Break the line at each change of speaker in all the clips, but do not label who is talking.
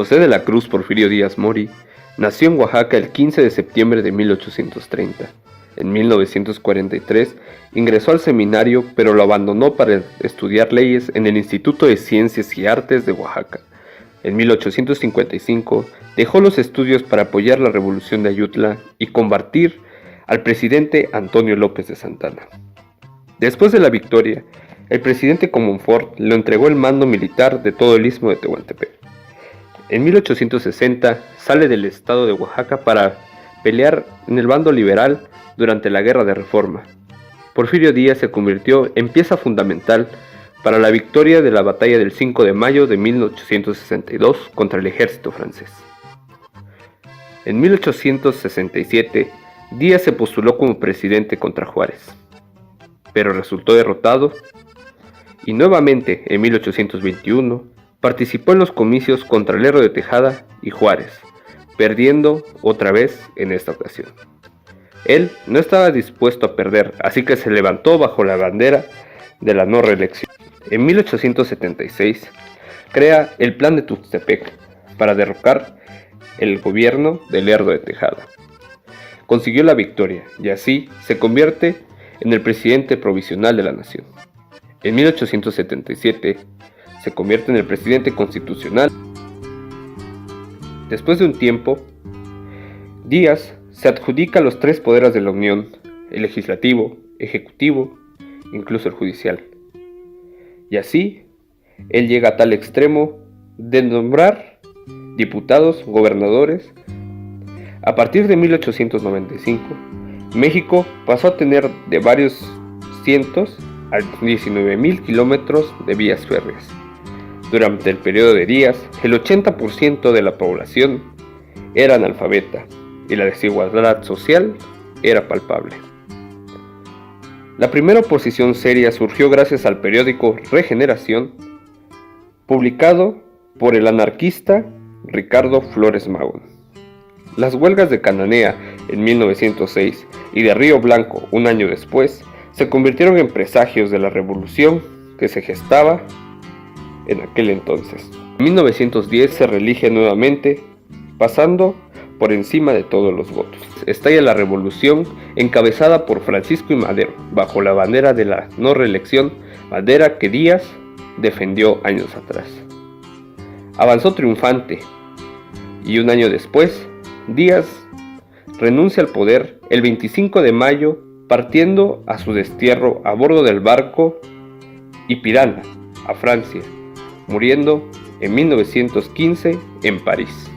José de la Cruz Porfirio Díaz Mori nació en Oaxaca el 15 de septiembre de 1830. En 1943 ingresó al seminario, pero lo abandonó para estudiar leyes en el Instituto de Ciencias y Artes de Oaxaca. En 1855 dejó los estudios para apoyar la revolución de Ayutla y combatir al presidente Antonio López de Santana. Después de la victoria, el presidente Comonfort le entregó el mando militar de todo el istmo de Tehuantepec. En 1860 sale del estado de Oaxaca para pelear en el bando liberal durante la Guerra de Reforma. Porfirio Díaz se convirtió en pieza fundamental para la victoria de la batalla del 5 de mayo de 1862 contra el ejército francés. En 1867, Díaz se postuló como presidente contra Juárez, pero resultó derrotado y nuevamente en 1821 participó en los comicios contra Lerdo de Tejada y Juárez, perdiendo otra vez en esta ocasión. Él no estaba dispuesto a perder, así que se levantó bajo la bandera de la no reelección. En 1876 crea el Plan de Tuxtepec para derrocar el gobierno de Lerdo de Tejada. Consiguió la victoria y así se convierte en el presidente provisional de la nación. En 1877 se convierte en el presidente constitucional. Después de un tiempo, Díaz se adjudica los tres poderes de la Unión: el legislativo, ejecutivo, incluso el judicial. Y así, él llega a tal extremo de nombrar diputados, gobernadores. A partir de 1895, México pasó a tener de varios cientos a 19,000 kilómetros de vías férreas. Durante el periodo de Díaz, el 80% de la población era analfabeta y la desigualdad social era palpable. La primera oposición seria surgió gracias al periódico Regeneración, publicado por el anarquista Ricardo Flores Magón. Las huelgas de Cananea en 1906 y de Río Blanco un año después se convirtieron en presagios de la revolución que se gestaba en aquel entonces. En 1910 se reelige nuevamente, pasando por encima de todos los votos. Estalla la revolución encabezada por Francisco I. Madero, bajo la bandera de la no reelección, bandera que Díaz defendió años atrás. Avanzó triunfante y un año después, Díaz renuncia al poder el 25 de mayo, partiendo a su destierro a bordo del barco Ipirana, a Francia, muriendo en 1915 en París.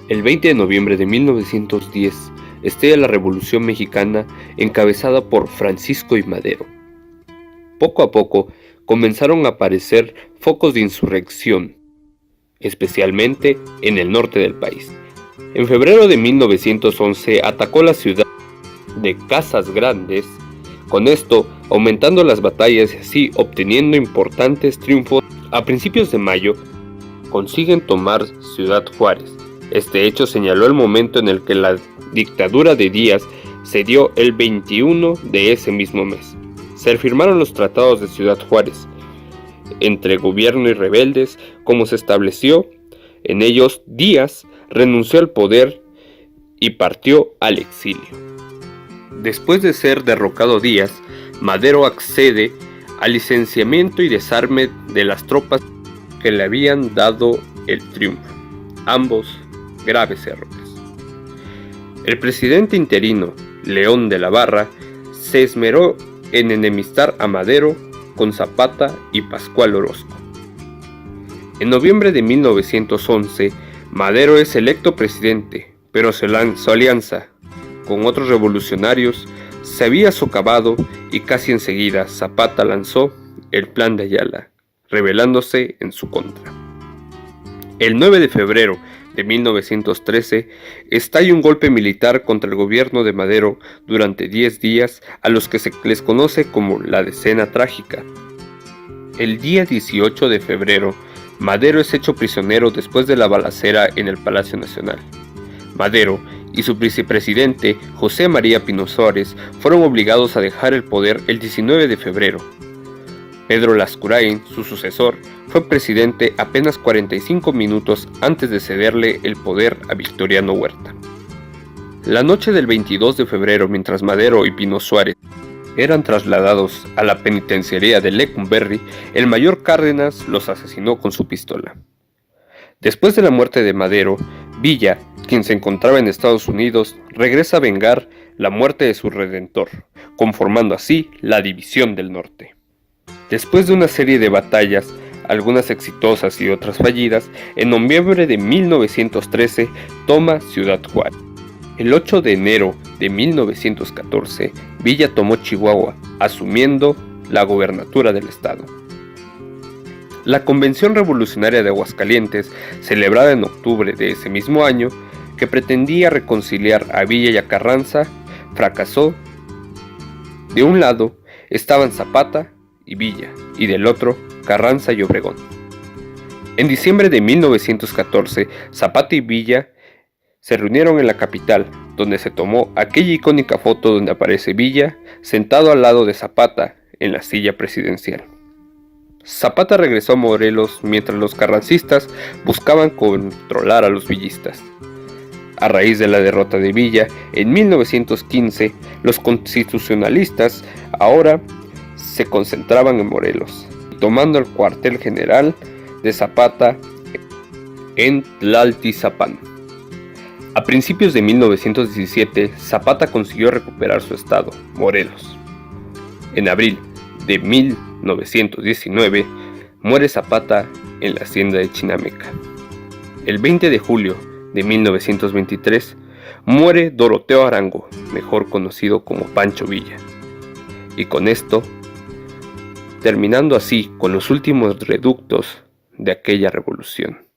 El 20 de noviembre de 1910 estalla la Revolución Mexicana encabezada por Francisco I. Madero. Poco a poco comenzaron a aparecer focos de insurrección, especialmente en el norte del país. En febrero de 1911 atacó la ciudad de Casas Grandes, con esto aumentando las batallas y así obteniendo importantes triunfos. A principios de mayo consiguen tomar Ciudad Juárez. Este hecho señaló el momento en el que la dictadura de Díaz se dio el 21 de ese mismo mes. Se firmaron los tratados de Ciudad Juárez entre gobierno y rebeldes, como se estableció. En ellos Díaz renunció al poder y partió al exilio. Después de ser derrocado Díaz, Madero accede al licenciamiento y desarme de las tropas que le habían dado el triunfo, ambos graves errores. El presidente interino, León de la Barra, se esmeró en enemistar a Madero con Zapata y Pascual Orozco. En noviembre de 1911, Madero es electo presidente, pero su alianza con otros revolucionarios se había socavado y casi enseguida Zapata lanzó el Plan de Ayala, rebelándose en su contra. El 9 de febrero de 1913, estalla un golpe militar contra el gobierno de Madero durante 10 días, a los que se les conoce como la Decena Trágica. El día 18 de febrero, Madero es hecho prisionero después de la balacera en el Palacio Nacional. Madero y su vicepresidente, José María Pino Suárez, fueron obligados a dejar el poder el 19 de febrero. Pedro Lascurain, su sucesor, fue presidente apenas 45 minutos antes de cederle el poder a Victoriano Huerta. La noche del 22 de febrero, mientras Madero y Pino Suárez eran trasladados a la penitenciaría de Lecumberri, el mayor Cárdenas los asesinó con su pistola. Después de la muerte de Madero, Villa, quien se encontraba en Estados Unidos, regresa a vengar la muerte de su redentor, conformando así la División del Norte. Después de una serie de batallas, algunas exitosas y otras fallidas, en noviembre de 1913 toma Ciudad Juárez. El 8 de enero de 1914, Villa tomó Chihuahua, asumiendo la gobernatura del estado. La Convención Revolucionaria de Aguascalientes, celebrada en octubre de ese mismo año, que pretendía reconciliar a Villa y a Carranza, fracasó. De un lado estaban Zapata y Villa, y del otro, Carranza y Obregón. En diciembre de 1914, Zapata y Villa se reunieron en la capital, donde se tomó aquella icónica foto donde aparece Villa sentado al lado de Zapata en la silla presidencial. Zapata regresó a Morelos mientras los carrancistas buscaban controlar a los villistas. A raíz de la derrota de Villa, en 1915, los constitucionalistas ahora se concentraban en Morelos, tomando el cuartel general de Zapata en Tlaltizapán. A principios de 1917, Zapata consiguió recuperar su estado, Morelos. En abril de 1919, muere Zapata en la hacienda de Chinameca. El 20 de julio de 1923, muere Doroteo Arango, mejor conocido como Pancho Villa. Y con esto, terminando así con los últimos reductos de aquella revolución.